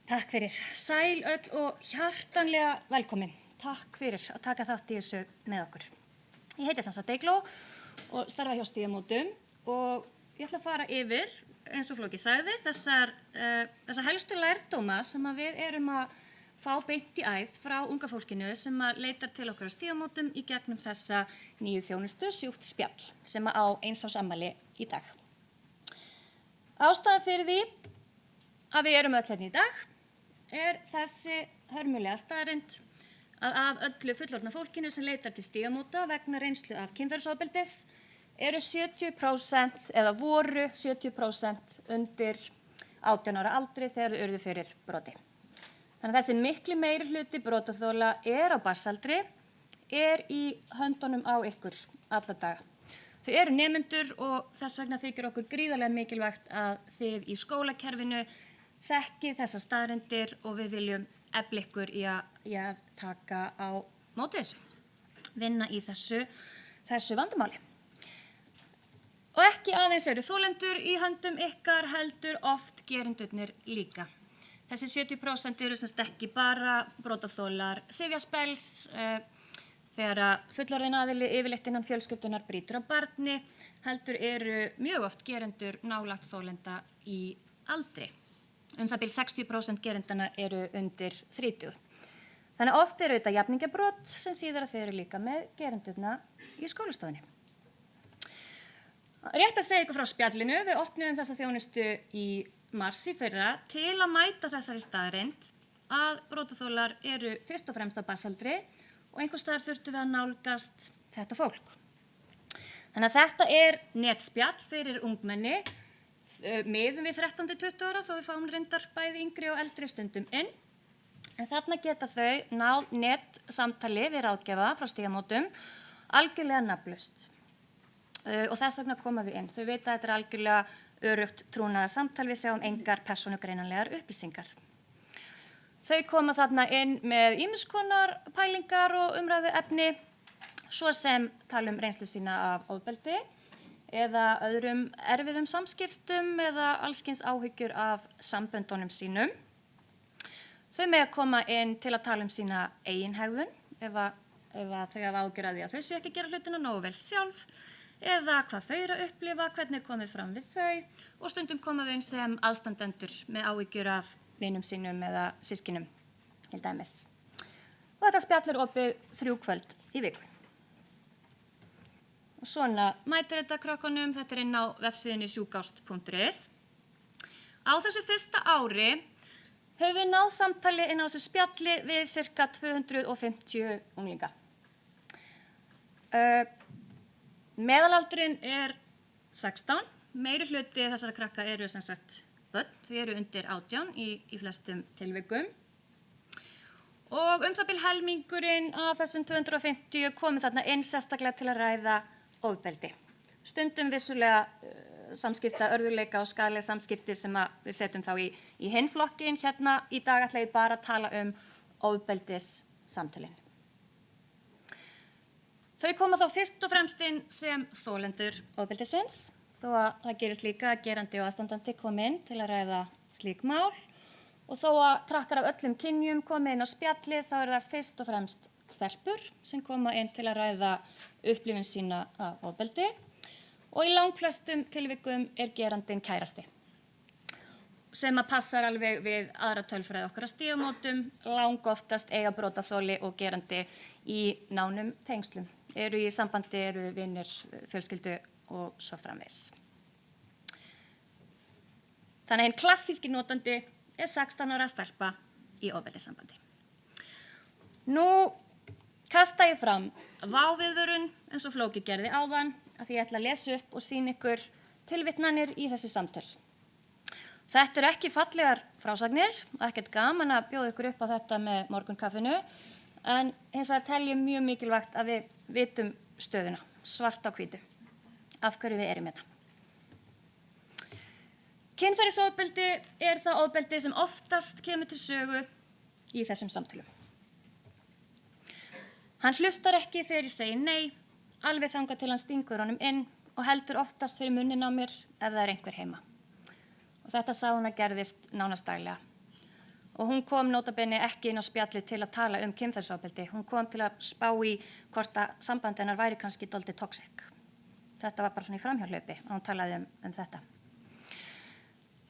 Takk fyrir. Sæl öll og hjartanlega velkomin. Takk fyrir að taka þátt í þessu með okkur. Ég heiti Sansa Deigló og starfa hjá Stígamótum og ég ætla að fara yfir, eins og Flóki sagði, þessa helstu lærdóma sem við erum að fá beint í æð frá unga fólkinu sem leitar til okkar á Stígamótum í gegnum þessa nýju þjónustu sjúkt spjall sem á 1 árs afmæli í dag. Ástæðan fyrir því að við erum öll hérna í dag þessi hörmulega staðreynd að af öllu fullorðna fólkinu sem leitar til Stígamóta vegna reynslu af kynferðisofbeldis eru 70% eða voru 70% undir 18 ára aldri þegar þau urðu fyrir broti. Þannig að þessi miklu meiri hluti brotaþola á barnsaldri í höndunum á ykkur alla daga. Þau eru nemendur og þess vegna þykir okkur gríðarlega mikilvægt að þið í skólakerfinu þekkið þessar staðreyndir og við viljum efla ykkur í að taka á móti þessu, vinna í þessu vandamáli. Og ekki aðeins eru þolendur í höndum ykkar heldur oft gerendurnir líka. Þessi 70% eru sem sagt ekki bara brotaþolar sifjaspells, þegar fullorðinn aðili yfirleitt innan fjölskyldunar brýtur á barni, heldur eru mjög oft gerendur nálægt þolenda í aldri. Það bil 60% gerendana eru undir 30. Þannig að oft eru þetta jafningjabrot sem þýðir að þau eru líka með gerendurna í skólastofunni. Rétt að segja ykkur frá spjallinu, við opnuðum þessa þjónustu í mars í fyrra til að mæta þessari staðreynd að brotaþolar eru fyrst og fremst á barnsaldri og einhvers staðar þurftum við að nálgast þetta fólk. Þannig að þetta er netspjall fyrir ungmenni, miðum við 13-20 ára þó við fáum reyndar bæði yngri og eldri stundum inn. En þarna geta þau náð netsamtali við ráðgjafa frá Stígamótum algjörlega nafnlaust. Og þess vegna koma við inn. Þau vita að þetta er algjörlega öruggt trúnaðarsamtal, við sjáum engar persónugreinanlegar upplýsingar. Þau koma þarna inn með ýmiss konar pælingar og umræðuefni, svo sem tala reynslu sína af ofbeldi eða öðrum erfiðum samskiptum eða allskyns áhyggjur af samböndunum sínum. Þau mega koma inn til að tala sína eigin hegðun ef þau hafa áhyggjur af því að þau séu ekki að gera hlutina nógu vel sjálf eða hvað þau eru að upplifa, hvernig komið fram við þau og stundum koma þau inn sem aðstandendur með áhyggjur af vinum sínum eða systkinum til dæmis. Og þetta spjall opið 3 kvöld í viku. Og svona mætir þetta krökkunum, þetta inn á vefsíðunni sjúkást.is. Á þessu fyrsta ári höfum við náð samtali inn á þessu spjalli við cirka 250 unglinga. Meðalaldurinn er 16, meiri hluti þessara krakka eru sem sagt börn, þau eru undir 18 í flestum tilvikum. Og það bil helmingurinn af þessum 250 komið þarna inn sérstaklega til að ræða ofbeldi. Stundum vissulega samskipta, örðugleika og skaðleg samskipti sem við setjum þá í hinn flokkinn. Hérna í dag ætla ég bara að tala ofbeldissamtölin. Þau koma þá fyrst og fremst inn sem þolendur ofbeldisins, þó að það gerist líka að gerandi og aðstandandi komi inn til að ræða slík mál. Og þó að krakkar af öllum kynjum komi inn á spjallið, þá það fyrst og fremst stelpur sem koma inn til að ræða upplifun sína af ofbeldi og í langflestum tilvikum gerandinn kærasti sem passar alveg við aðra tölfræði okkar á Stígamótum, langoftast eiga brotaþoli og gerandi í nánum tengslum, eru í sambandi, eru vinir, fjölskyldu og svo framvegis. Þannig að hinn klassíski notandi 16 ára stelpa í ofbeldissambandi. Nú kasta ég fram váviðvörun eins og Flóki gerði áðan að því ég ætla að lesa upp og sýna ykkur tilvitnanir í þessi samtöl. Þetta eru ekki fallegar frásagnir og ekkert gaman að bjóða ykkur upp á þetta með morgunkaffinu en hins vegar tel ég mjög mikilvægt að við vitum stöðuna, svart á hvítu, af hverju við erum hérna. Kynferðisofbeldi það ofbeldi sem oftast kemur til sögu í þessum samtölum. Hann hlustar ekki þegar ég segi nei, alveg þangað til hann stingur honum inn og heldur oftast fyrir munninn á mér ef það einhver heima. Og þetta sá hún að gerðist nánast daglega. og hún kom notabene ekki inn á spjallið til að tala kynferðisofbeldi. Hún kom til að spá í hvort að samband hennar væri kannski dálítið toxic. Þetta var bara svona í framhjálaupi að hún talaði þetta.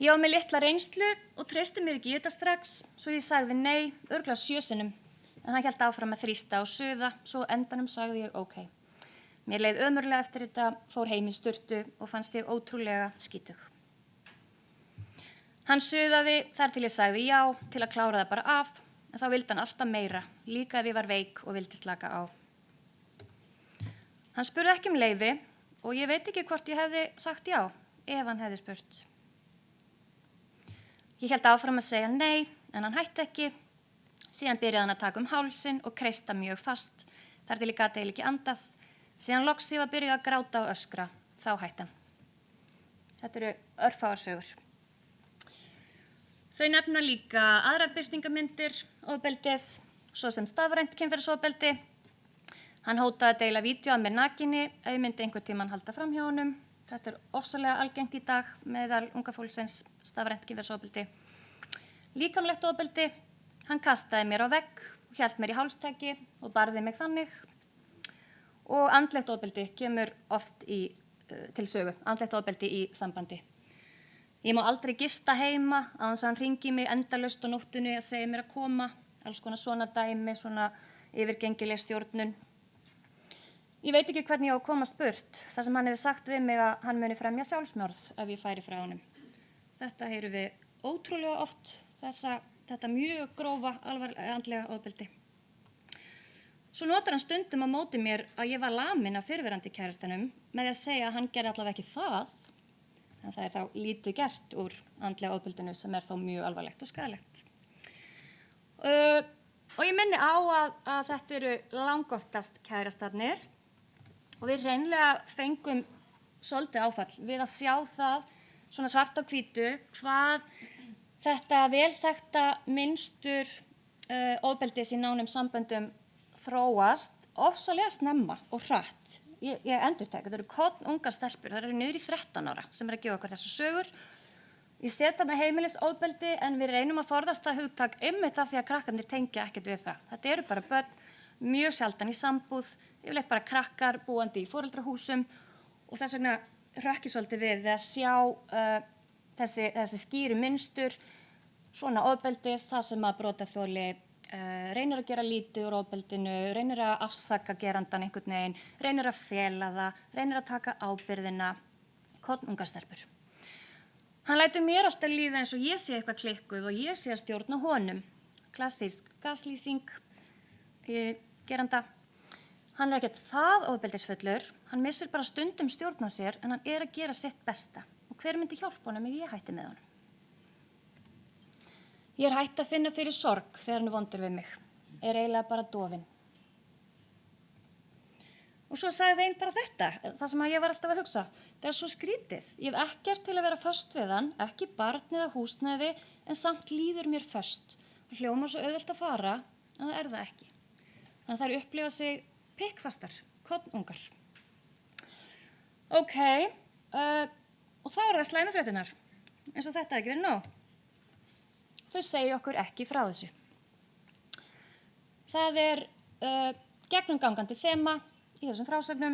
Ég var með litla reynslu og treysti mér ekki í þetta strax, svo ég sagði nei, örugglega 7 sinnum, en hann hélt áfram að þrýsta og suða, svo á endanum sagði ég ok. Mér leið ömurlega eftir þetta, fór heim í sturtu og fannst ég ótrúlega skítug. Hann suðaði þar til ég sagði já, til að klára það bara af, en þá vildi hann alltaf meira, líka ef ég var veik og vildi slaka á. Hann spurði ekki leyfi og ég veit ekki hvort ég hefði sagt já, ef hann hefði spurt. Ég hélt áfram að segja nei, en hann hætti ekki. Síðan byrjaði hann að taka hálsinn og kreista mjög fast, þar til ég gat eiginlega ekki andað. Síðan loks ég var byrjuð að gráta og öskra, þá hætti hann. Þetta eru örfáar sögur. Þau nefna líka aðrar birtingarmyndir ofbeldis, svo sem stafrænt kynferðisofbeldi. Hann hótaði að deila vídeó af mér nakinni ef ég myndi einhvern tímann halda fram hjá honum. Þetta er ofsalega algengt í dag meðal unga fólksins, stafrænt kynferðisofbeldi. Líkamlegt ofbeldi, hann kastaði mér á vegg og hélt mér í hálstaki og barði mig þannig. Og andlegt ofbeldi kemur oft til sögu, andlegt ofbeldi í sambandi. Ég má aldrei gista heima á þess að hann hringi mig endalaust á nóttunni að segja mér að koma, alls konar svona dæmi, svona yfirgengileg stjórnun. Ég veit ekki hvernig ég á að komast burt, þar sem hann hefur sagt við mig að hann muni fremja sjálfsmorð ef ég færi frá honum. Þetta heyrum við ótrúlega oft, þetta mjög grófa, andlega ofbeldi. Svo notar hann stundum á móti mér að ég var lamin af fyrrverandi kærastanum með því að segja að hann gerði allavega ekki það, en það er þá lítið gert úr andlega ofbeldinu sem er þá mjög alvarlegt og skaðlegt. Og ég minni á að þetta eru langoftast kærastarnir. Og við hreinlega fengum svolítið áfall við að sjá það svona svart á hvítu hvað þetta velþekkta mynstur ofbeldis í nánum samböndum þróast ofsalega snemma og hratt. Ég endurtek, þetta eru kornungar stelpur, það eru niður í 13 ára sem að gefa okkur þessar sögur. Ég set þarna heimilisofbeldi en við reynum að forðast það hugtak einmitt af því að krakkarnir tengja ekkert við það. Þetta eru bara börn, mjög sjaldan í sambúð, yfirleitt bara krakkar búandi í foreldrahúsum og þess vegna hrökk ég svolítið við að sjá þessi skýru mynstur, svona ofbeldis, það sem að brotaþoli reynir að gera lítið úr ofbeldinu, reynir að afsaka gerandan einhvern veginn, reynir að fela það, reynir að taka ábyrgðina, kornungar stelpur. Hann lætur mér alltaf líða eins og ég sé eitthvað klikkuð og ég sé að stjórna honum. Klassísk gaslýsing geranda. Hann er ekkert það ofbeldisfullur, hann missir bara stundum stjórn á sér en hann er að gera sitt besta. Og hver myndi hjálpa honum ef ég hætti með honum? Ég er hætt að finna fyrir sorg þegar hann er vondur við mig. Er eiginlega bara dofin. Og svo sagði einn bara þetta, það sem ég var alltaf að hugsa. Það er svo skrítið. Ég hef ekkert til að vera föst við hann, ekki barn eða húsnæði, en samt líður mér föst. Það hljómar svo auðvelt að fara, en það er það ekki. Þannig að þær upplifa sig pikkfastar, kornungar. Ok, og þá eru það slæmufréttirnar, eins og þetta ekki verið nóg. Þau segja okkur ekki frá þessu. Það er gegnumgangandi þema í þessum frásögnum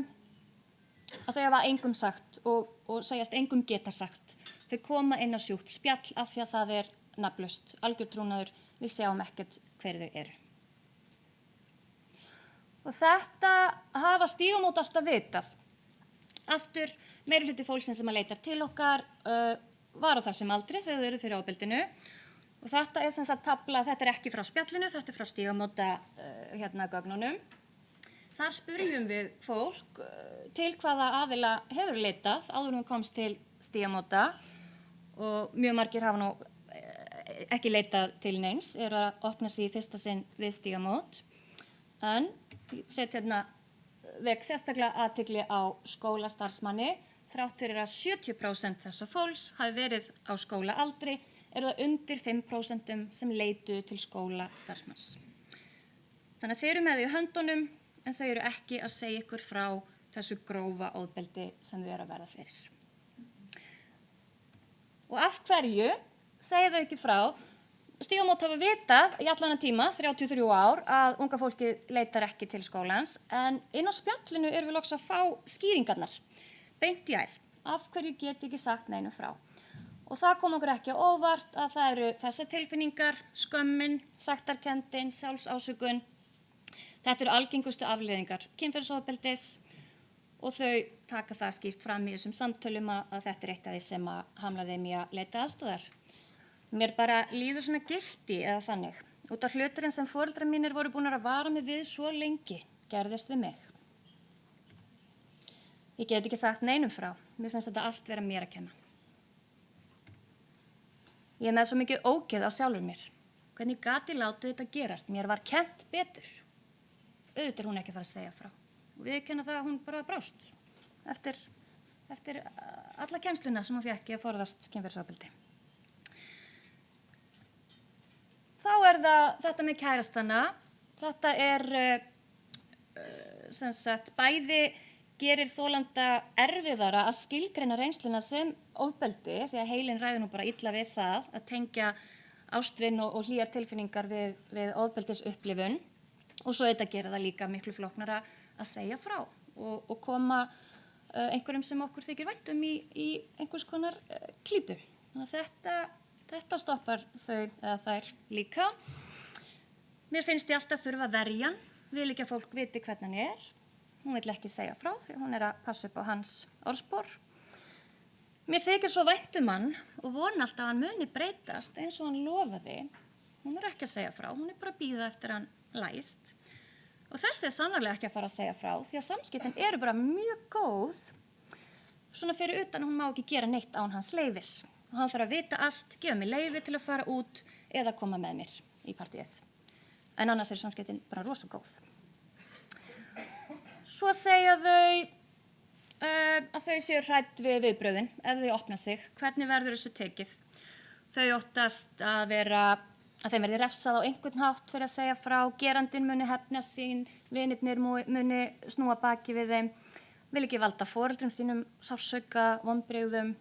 að þau hafa engum sagt og segjast engum geta sagt. Þau koma inn á sjúkt spjall af því að það er nafnlaust, algjör trúnaður, við sjáum ekkert hver þau eru. Og þetta hafa Stígamót alltaf vitað. Aftur, meirihluti fólksins sem að leita til okkar var á þessum aldri þegar þau eru fyrir ofbeldinu. Og þetta er sem sagt tafla, þetta er ekki frá spjallinu, þetta er frá Stígamóta gögnunum. Þar spurjum við fólk til hvaða aðila hefur leitað áður en komst til Stígamóta og mjög margir hafa nú ekki leitað til neins, eru að opna sig í fyrsta sinn við Stígamót. En ég set hérna vek sérstaklega athygli á skólastarfsmanni. Þrátt fyrir að 70% þessa fólks hafi verið á skólaaldri, eru það undir 5% sem leituðu til skólastarfsmanns. Þannig að þeir eru með því höndunum, en þau eru ekki að segja ykkur frá þessu grófa ofbeldi sem þau eru að verða fyrir. Og af hverju segja þau ekki frá? Stígamót hafa vitað í allan tíma, 33 ár, að unga fólkið leitar ekki til skólans, en inn á spjallinu erum við loks að fá skýringarnar. Beint í æð, af hverju get ekki sagt neinum frá. Og það kom okkur ekki á óvart að það eru þessar tilfinningar, skömmin, sektarkenndin, sjálfsásökun. Þetta eru algengustu afleiðingar kynferðisofbeldis og þau taka það skýrt fram í þessum samtölum að þetta er eitt af því sem hamlar þeim í að leita aðstoðar. Mér bara líður svona gilti eða þannig. Út af hluturinn sem foreldrar mínir voru búin að vara mig við svo lengi gerðist við mig. Ég get ekki sagt neinum frá. Mér finnst þetta allt vera mér að kenna. Ég er með svo mikið ógeð á sjálfur mér. Hvernig gat ég látið þetta gerast? Mér var kennt betur. Auðvitað er hún ekki að fara að segja frá. Og viðurkenna það að hún bara brást eftir alla kennsluna sem hún fékk í að forðast kynferðisofbeldi. Þá er það þetta með kærastana. Þetta er sem sagt bæði gerir þolanda erfiðara að skilgreina reynsluna sem ofbeldi því að heilinn ræður nú bara illa við það að tengja ástvinn og hlýjar tilfinningar við ofbeldisupplifun og svo þetta gera það líka miklu flóknara að segja frá og koma einhverjum sem okkur þykir vænt í einhvers konar klípu. Þannig að þetta stoppar þau eða þær líka. Mér finnst ég alltaf þurfa að verja hann, vil ekki að fólk viti hvernig hann er. Hún vill ekki segja frá því hún er að passa upp á hans orðspor. Mér þykir svo vænt hann og vona alltaf að hann muni breytast eins og hann lofaði. Hún er ekki að segja frá, hún er bara að bíða eftir hann læst. Og þessi er sannarlega ekki að fara að segja frá því að samskiptin eru bara mjög góð. Svona fyrir utan hún má ekki gera neitt án hans leyfis. Og hann þarf að vita allt, gefa mig leyfi til að fara út eða koma með mér í partíið. En annars er samskiptin bara rosa góð. Svo segja þau að þau séu hrædd við viðbrögðin ef þau opna sig. Hvernig verður þessu tekið? Þau óttast að þeim verði refsað á einhvern hátt fyrir að segja frá. Gerandinn muni hefna sín, vinirnir muni snúa baki við þeim. Vil ekki valda foreldrum sínum sársauka, vonbrigðum,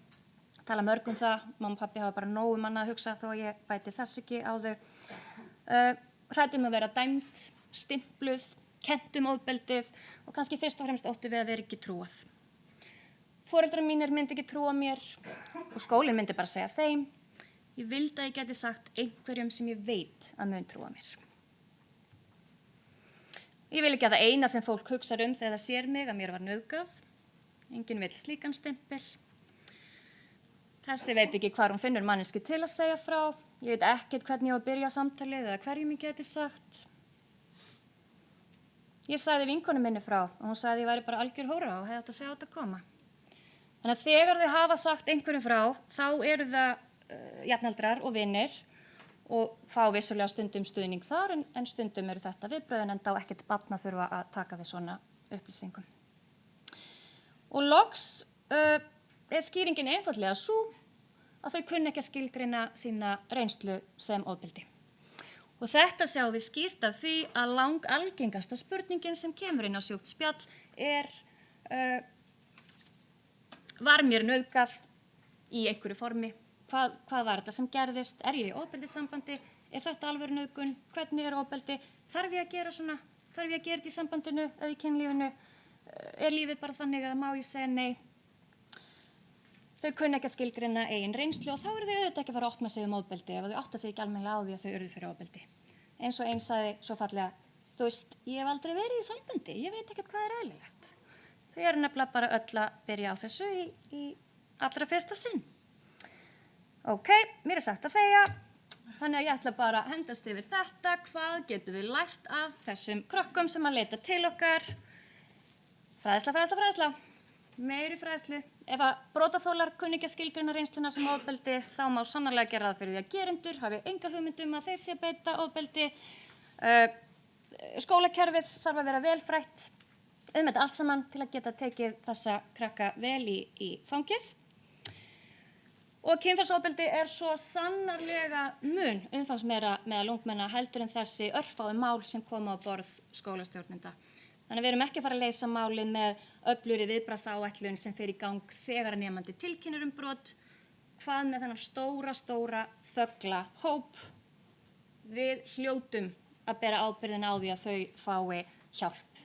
tala mörg það. Mamma og pabbi hafa bara nóg annað að hugsa þó að ég bæti þess ekki á þau. Hrædd að vera dæmd, stimpluð, kennt ofbeldið og kannski fyrst og fremst óttu við að vera ekki trúað. Foreldrar mínir myndi ekki trúa mér og skólinn myndi bara segja þeim. Ég vildi að ég geti sagt einhverjum sem ég veit að mun trúa mér. Ég vil ekki að það eina sem fólk hugsar þegar það sér mig að mér var nauðgað. Enginn vill slíkan stimpil. Þessi veit ekki hvar hún finnur mannesku til að segja frá. Ég veit ekkert hvernig ég á að byrja samtalið eða hverjum ég geti sagt. Ég sagði vinkonu minni frá og hún sagði ég væri bara algjör hóra og hefði átt að segja þetta koma. Þannig að þegar þau hafa sagt einhverjum frá, þá eru það jafnaldrar og vinir og fá vissulega stundum stuðning þar en stundum eru þetta viðbrögðin en þá ekkert barn að þurfa að taka við svona upplýsingum. Og loks er skýringin einfaldlega sú að þau kunni ekki að skilgreina sína reynslu sem ofbeldi. Og þetta sjáum við skýrt af því að algengasta spurningin sem kemur inn á sjúkt spjall er var mér nauðgað í einhverju formi? Hvað var þetta sem gerðist? Er ég í ofbeldissambandi? Er þetta alvöru nauðgun? Hvernig er ofbeldi? Þarf ég að gera svona? Þarf ég að gera þetta í sambandinu eða í kynlífinu? Er lífið bara þannig að má ég segja nei? Þau kunna ekki að skilgreina eigin reynslu og þá eru þau auðvitað ekki að fara að opna sig ofbeldi ef þau átta sig ekki almennilega á því að þau urðu fyrir ofbeldi. Eins og einn sagði svo fallega, þú veist, ég hef aldrei verið í sambandi, ég veit ekkert hvað er eðlilegt. Þau eru nefnilega bara öll að byrja á þessu í allra fyrsta sinn. Ok, mér er sagt að þegja, þannig að ég ætla bara að hendast yfir þetta. Hvað getum við lært af þessum krökkum sem að leita til okkar? Fræðsla. Meiri fræðslu. Ef að brotaþolar kunni ekki að skilgreina reynsluna sem ofbeldi, þá má sannarlega gera það fyrir því að gerendur hafi enga hugmynd að þeir sé að beita ofbeldi. Skólakerfið þarf að vera vel frætt þetta allt saman til að geta tekið þessa krakka vel í fangið. Og kynferðisofbeldi er svo sannarlega mun umfangsmeira meðal ungmenna heldur en þessi örfáu mál sem koma á borð skólastjórnenda. Þannig að við erum ekki að fara að leysa málið með öflugri viðbragðsáætlun sem fer í gang þegar nemandi tilkynnir brot. Hvað með þennan stóra þögla hóp við hljótum að bera ábyrgðina á því að þau fái hjálp.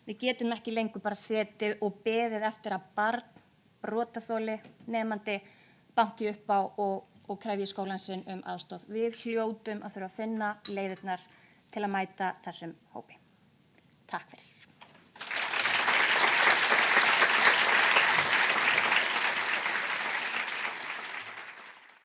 Við getum ekki lengur bara setið og beðið eftir að barn, brotaþoli, nemandi banki upp á og krefji skólann sinn aðstoð. Við hljótum að þurfa að finna leiðirnar til að mæta þessum hópi. Takk fyrir.